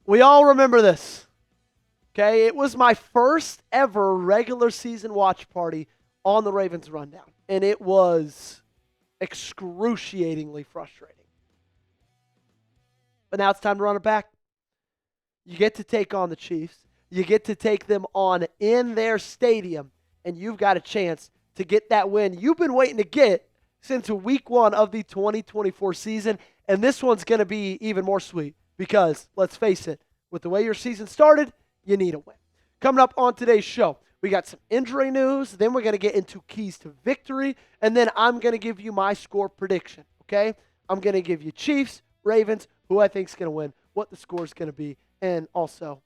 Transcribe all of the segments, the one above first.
We all remember this, okay? It was my first ever regular season watch party on the Ravens Rundown, and it was excruciatingly frustrating. But now it's time to run it back. You get to take on the Chiefs. You get to take them on in their stadium, and you've got a chance to get that win you've been waiting to get since week 1 of the 2024 season, and this one's going to be even more sweet because, let's face it, with the way your season started, you need a win. Coming up on today's show, we got some injury news, then we're going to get into keys to victory, and then I'm going to give you my score prediction, okay? I'm going to give you Chiefs, Ravens, who I think is going to win, what the score is going to be, and also,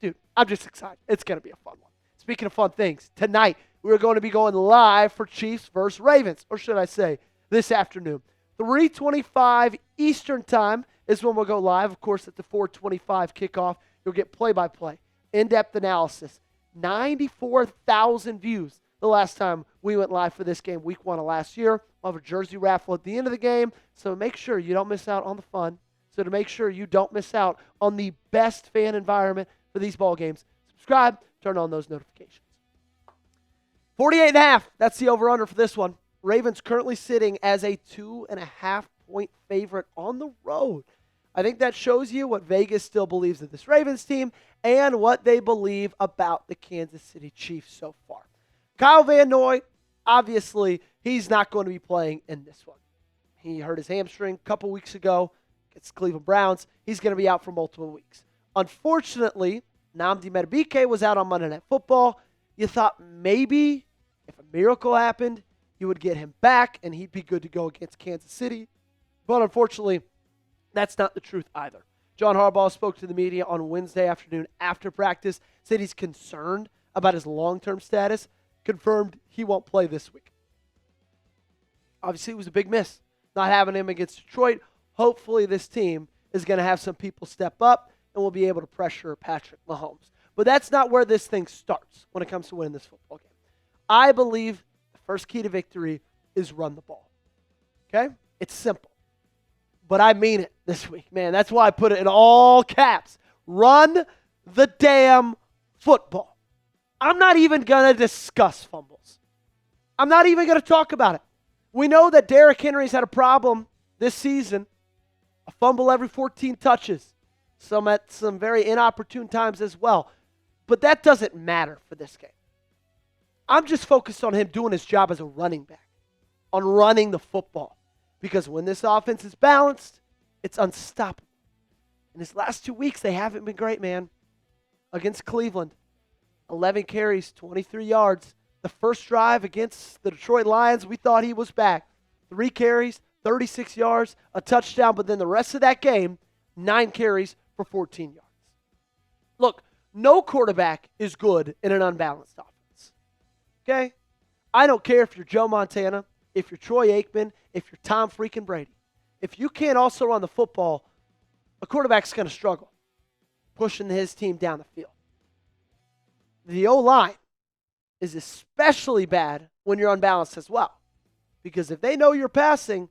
dude, I'm just excited. It's going to be a fun one. Speaking of fun things, tonight we're going to be going live for Chiefs versus Ravens, or should I say this afternoon. 3:25 Eastern Time is when we'll go live. Of course, at the 4:25 kickoff, you'll get play-by-play, in-depth analysis. 94,000 views the last time we went live for this game, week 1 of last year. We'll have a jersey raffle at the end of the game, so make sure you don't miss out on the fun. So to make sure you don't miss out on the best fan environment for these ball games, subscribe, turn on those notifications. 48.5, that's the over-under for this one. Ravens currently sitting as a 2.5-point favorite on the road. I think that shows you what Vegas still believes of this Ravens team and what they believe about the Kansas City Chiefs so far. Kyle Van Noy, obviously, he's not going to be playing in this one. He hurt his hamstring a couple weeks ago against Cleveland Browns. He's going to be out for multiple weeks. Unfortunately, Nnamdi Madubuike was out on Monday Night Football. You thought maybe if a miracle happened, you would get him back and he'd be good to go against Kansas City. But unfortunately, that's not the truth either. John Harbaugh spoke to the media on Wednesday afternoon after practice, said he's concerned about his long-term status, confirmed he won't play this week. Obviously, it was a big miss not having him against Detroit. Hopefully, this team is going to have some people step up and will be able to pressure Patrick Mahomes. But that's not where this thing starts when it comes to winning this football game. I believe the first key to victory is run the ball. Okay? It's simple. But I mean it this week, man. That's why I put it in all caps. Run the damn football. I'm not even going to discuss fumbles. I'm not even going to talk about it. We know that Derrick Henry's had a problem this season. A fumble every 14 touches. Some at some very inopportune times as well. But that doesn't matter for this game. I'm just focused on him doing his job as a running back, on running the football. Because when this offense is balanced, it's unstoppable. In his last 2 weeks, they haven't been great, man. Against Cleveland, 11 carries, 23 yards. The first drive against the Detroit Lions, we thought he was back. 3 carries, 36 yards, a touchdown. But then the rest of that game, 9 carries for 14 yards. Look, no quarterback is good in an unbalanced offense. Okay? I don't care if you're Joe Montana, if you're Troy Aikman, if you're Tom freaking Brady. If you can't also run the football, a quarterback's going to struggle pushing his team down the field. The O-line is especially bad when you're unbalanced as well. Because if they know you're passing,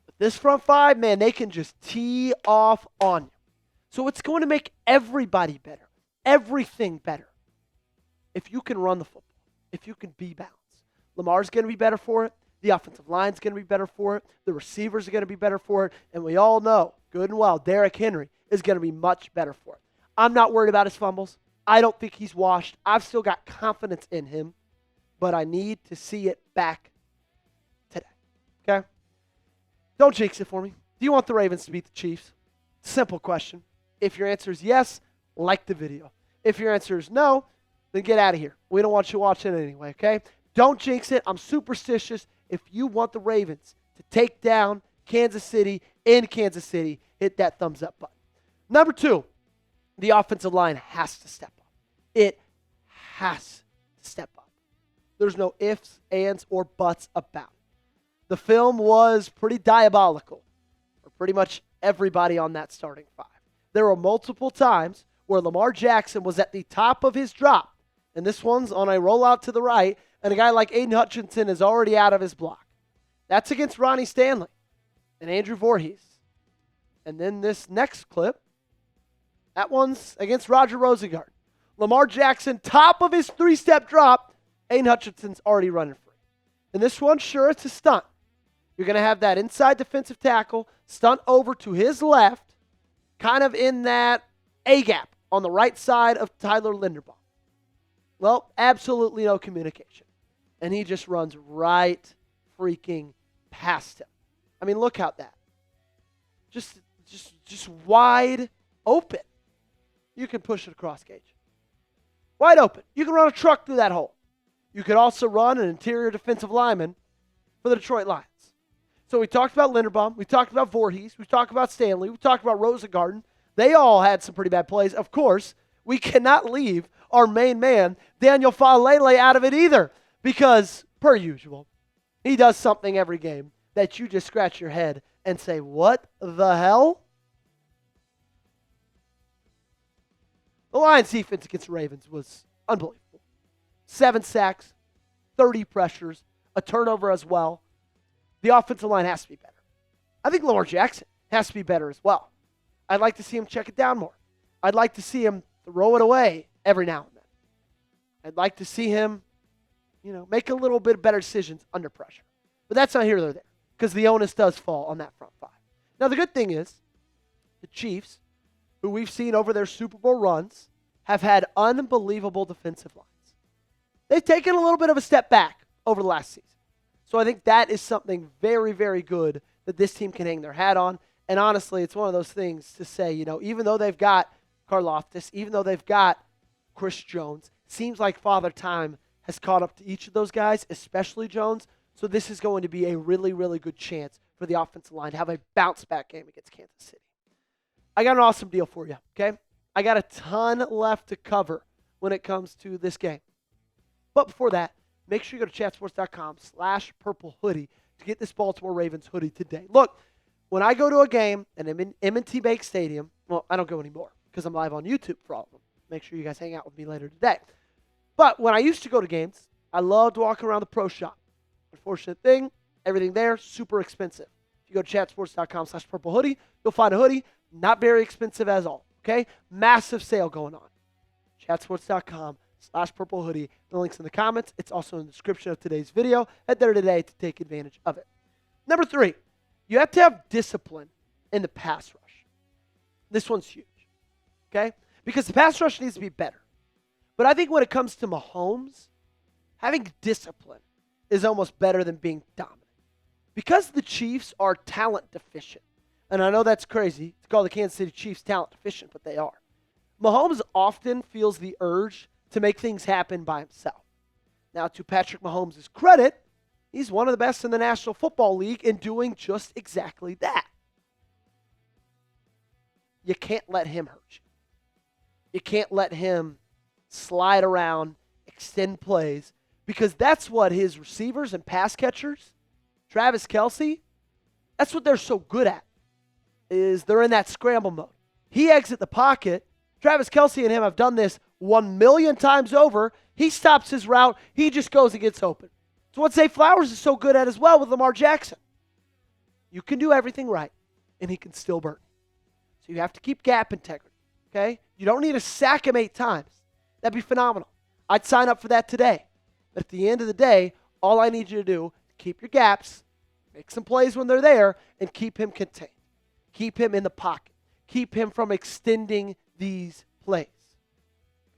with this front five, man, they can just tee off on you. So it's going to make everybody better, everything better, if you can run the football, if you can be balanced. Lamar's going to be better for it. The offensive line's going to be better for it. The receivers are going to be better for it. And we all know, good and well, Derrick Henry is going to be much better for it. I'm not worried about his fumbles. I don't think he's washed. I've still got confidence in him. But I need to see it back today. Okay? Don't jinx it for me. Do you want the Ravens to beat the Chiefs? Simple question. If your answer is yes, like the video. If your answer is no, then get out of here. We don't want you watching it anyway, okay? Don't jinx it. I'm superstitious. If you want the Ravens to take down Kansas City in Kansas City, hit that thumbs up button. Number 2, the offensive line has to step up. It has to step up. There's no ifs, ands, or buts about it. The film was pretty diabolical for pretty much everybody on that starting 5. There were multiple times where Lamar Jackson was at the top of his drop, and this one's on a rollout to the right, and a guy like Aiden Hutchinson is already out of his block. That's against Ronnie Stanley and Andrew Voorhees. And then this next clip, that one's against Roger Rosengarten. Lamar Jackson, top of his three-step drop. Aiden Hutchinson's already running free. And this one, sure, it's a stunt. You're going to have that inside defensive tackle stunt over to his left, kind of in that A-gap on the right side of Tyler Linderbaum. Well, absolutely no communication. And he just runs right freaking past him. I mean, look out that. Just wide open. You can push it across, Gage. Wide open. You can run a truck through that hole. You could also run an interior defensive lineman for the Detroit Lions. So we talked about Linderbaum. We talked about Voorhees. We talked about Stanley. We talked about Rosengarten. They all had some pretty bad plays. Of course, we cannot leave our main man, Daniel Falele, out of it either. Because, per usual, he does something every game that you just scratch your head and say, what the hell? The Lions' defense against the Ravens was unbelievable. 7 sacks, 30 pressures, a turnover as well. The offensive line has to be better. I think Lamar Jackson has to be better as well. I'd like to see him check it down more. I'd like to see him throw it away every now and then. I'd like to see him, make a little bit better decisions under pressure. But that's not here nor there, because the onus does fall on that front five. Now, the good thing is, the Chiefs, who we've seen over their Super Bowl runs, have had unbelievable defensive lines. They've taken a little bit of a step back over the last season. So I think that is something very, very good that this team can hang their hat on. And honestly, it's one of those things to say, even though they've got Karlaftis, even though they've got Chris Jones, seems like Father Time has caught up to each of those guys, especially Jones. So this is going to be a really, really good chance for the offensive line to have a bounce-back game against Kansas City. I got an awesome deal for you, okay? I got a ton left to cover when it comes to this game. But before that, make sure you go to chatsports.com/purple hoodie to get this Baltimore Ravens hoodie today. Look, when I go to a game and I'm in M&T Bank Stadium, well, I don't go anymore because I'm live on YouTube for all of them. Make sure you guys hang out with me later today. But when I used to go to games, I loved walking around the pro shop. Unfortunate thing, everything there, super expensive. If you go to chatsports.com/purple hoodie, you'll find a hoodie, not very expensive at all, okay? Massive sale going on. chatsports.com/purple hoodie. The link's in the comments. It's also in the description of today's video. Head there today to take advantage of it. Number 3, you have to have discipline in the pass rush. This one's huge, okay? Because the pass rush needs to be better. But I think when it comes to Mahomes, having discipline is almost better than being dominant. Because the Chiefs are talent deficient, and I know that's crazy to call the Kansas City Chiefs talent deficient, but they are. Mahomes often feels the urge to make things happen by himself. Now, to Patrick Mahomes' credit, he's one of the best in the National Football League in doing just exactly that. You can't let him hurt you. You can't let him slide around, extend plays, because that's what his receivers and pass catchers, Travis Kelce, that's what they're so good at, is they're in that scramble mode. He exits the pocket. Travis Kelce and him have done this 1,000,000 times over. He stops his route. He just goes and gets open. It's what Zay Flowers is so good at as well with Lamar Jackson. You can do everything right, and he can still burn. So you have to keep gap integrity, okay? You don't need to sack him 8 times. That'd be phenomenal. I'd sign up for that today. But at the end of the day, all I need you to do is keep your gaps, make some plays when they're there, and keep him contained. Keep him in the pocket. Keep him from extending these plays.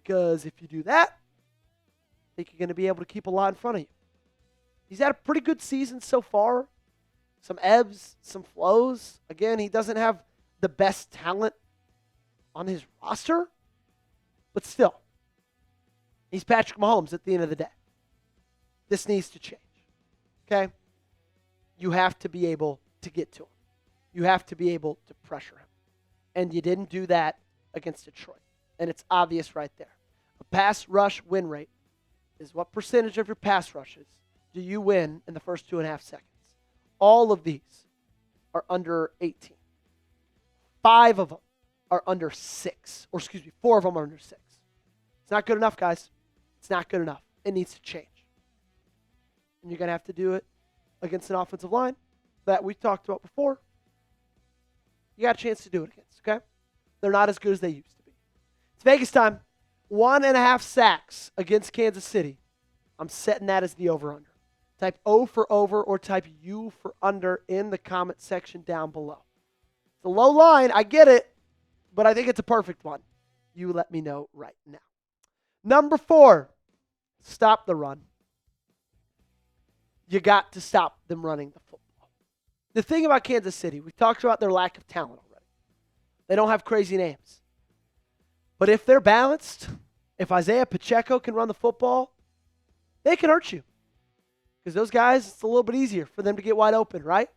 Because if you do that, I think you're going to be able to keep a lot in front of you. He's had a pretty good season so far. Some ebbs, some flows. Again, he doesn't have the best talent on his roster, but still, he's Patrick Mahomes at the end of the day. This needs to change, okay? You have to be able to get to him. You have to be able to pressure him. And you didn't do that against Detroit. And it's obvious right there. A pass rush win rate is what percentage of your pass rushes do you win in the first 2.5 seconds. All of these are under 18. 5 of them are under 6. 4 of them are under 6. It's not good enough, guys. It's not good enough. It needs to change. And you're going to have to do it against an offensive line that we talked about before, you got a chance to do it against, okay? They're not as good as they used to be. It's Vegas time. 1.5 sacks against Kansas City. I'm setting that as the over-under. Type O for over or type U for under in the comment section down below. It's a low line. I get it, but I think it's a perfect one. You let me know right now. Number 4, stop the run. You got to stop them running the football. The thing about Kansas City, we talked about their lack of talent already. They don't have crazy names. But if they're balanced, if Isaiah Pacheco can run the football, they can hurt you. Because those guys, it's a little bit easier for them to get wide open, right?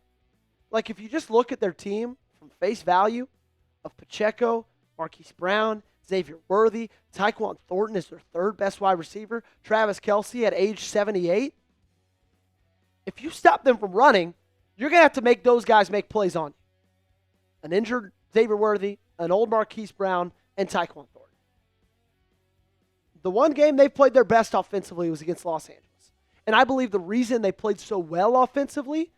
Like if you just look at their team from face value of Pacheco, Marquise Brown, Xavier Worthy, Tyquan Thornton is their 3rd best wide receiver, Travis Kelce at age 78. If you stop them from running, you're going to have to make those guys make plays on you. An injured Xavier Worthy, an old Marquise Brown, and Tyquan Thornton. The one game they played their best offensively was against Los Angeles. And I believe the reason they played so well offensively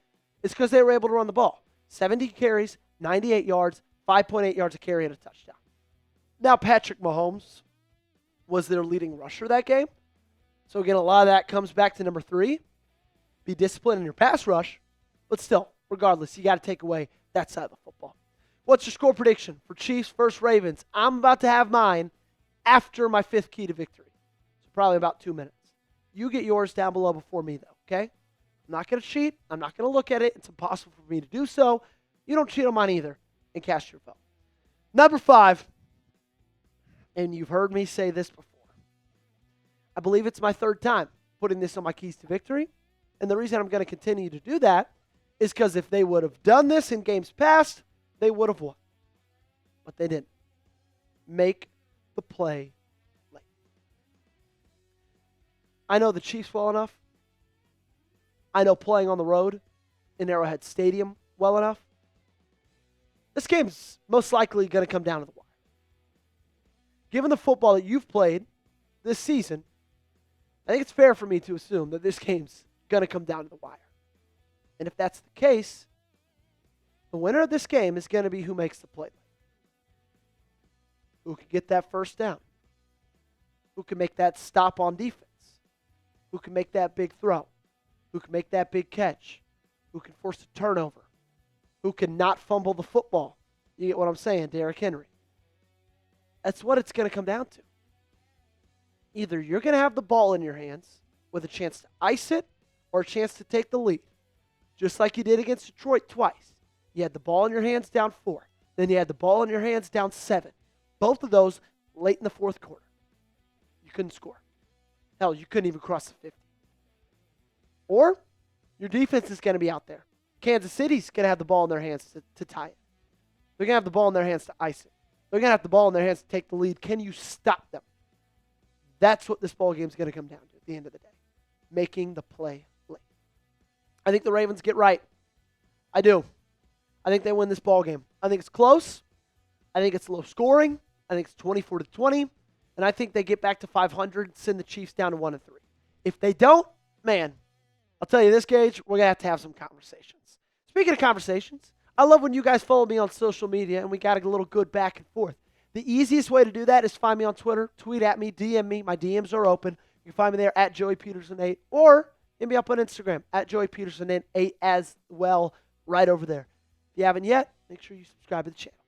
is because they were able to run the ball. 70 carries, 98 yards, 5.8 yards a carry, and a touchdown. Now, Patrick Mahomes was their leading rusher that game. So, again, a lot of that comes back to number 3. Be disciplined in your pass rush. But still, regardless, you got to take away that side of the football. What's your score prediction for Chiefs versus Ravens? I'm about to have mine after my 5th key to victory. So, probably about 2 minutes. You get yours down below before me, though, okay? I'm not going to cheat. I'm not going to look at it. It's impossible for me to do so. You don't cheat on mine either and cast your vote. Number 5, and you've heard me say this before. I believe it's my 3rd time putting this on my keys to victory. And the reason I'm going to continue to do that is because if they would have done this in games past, they would have won. But they didn't. Make the play late. I know the Chiefs well enough. I know playing on the road in Arrowhead Stadium well enough. This game's most likely going to come down to the wire. Given the football that you've played this season, I think it's fair for me to assume that this game's going to come down to the wire. And if that's the case, the winner of this game is going to be who makes the play. Who can get that first down? Who can make that stop on defense? Who can make that big throw? Who can make that big catch? Who can force a turnover? Who can not fumble the football? You get what I'm saying, Derrick Henry. That's what it's going to come down to. Either you're going to have the ball in your hands with a chance to ice it or a chance to take the lead. Just like you did against Detroit twice. You had the ball in your hands down 4. Then you had the ball in your hands down 7. Both of those late in the 4th quarter. You couldn't score. Hell, you couldn't even cross the 50. Or your defense is going to be out there. Kansas City's going to have the ball in their hands to tie it. They're going to have the ball in their hands to ice it. They're going to have the ball in their hands to take the lead. Can you stop them? That's what this ball game is going to come down to at the end of the day. Making the play late. I think the Ravens get right. I do. I think they win this ball game. I think it's close. I think it's low scoring. I think it's 24-20. And I think they get back to 500, send the Chiefs down to 1-3. If they don't, man, I'll tell you this, Gage, we're going to have some conversations. Speaking of conversations, I love when you guys follow me on social media and we got a little good back and forth. The easiest way to do that is find me on Twitter, tweet at me, DM me. My DMs are open. You can find me there at Joey Petersen 8 or hit me up on Instagram at Joey Petersen 8 as well, right over there. If you haven't yet, make sure you subscribe to the channel.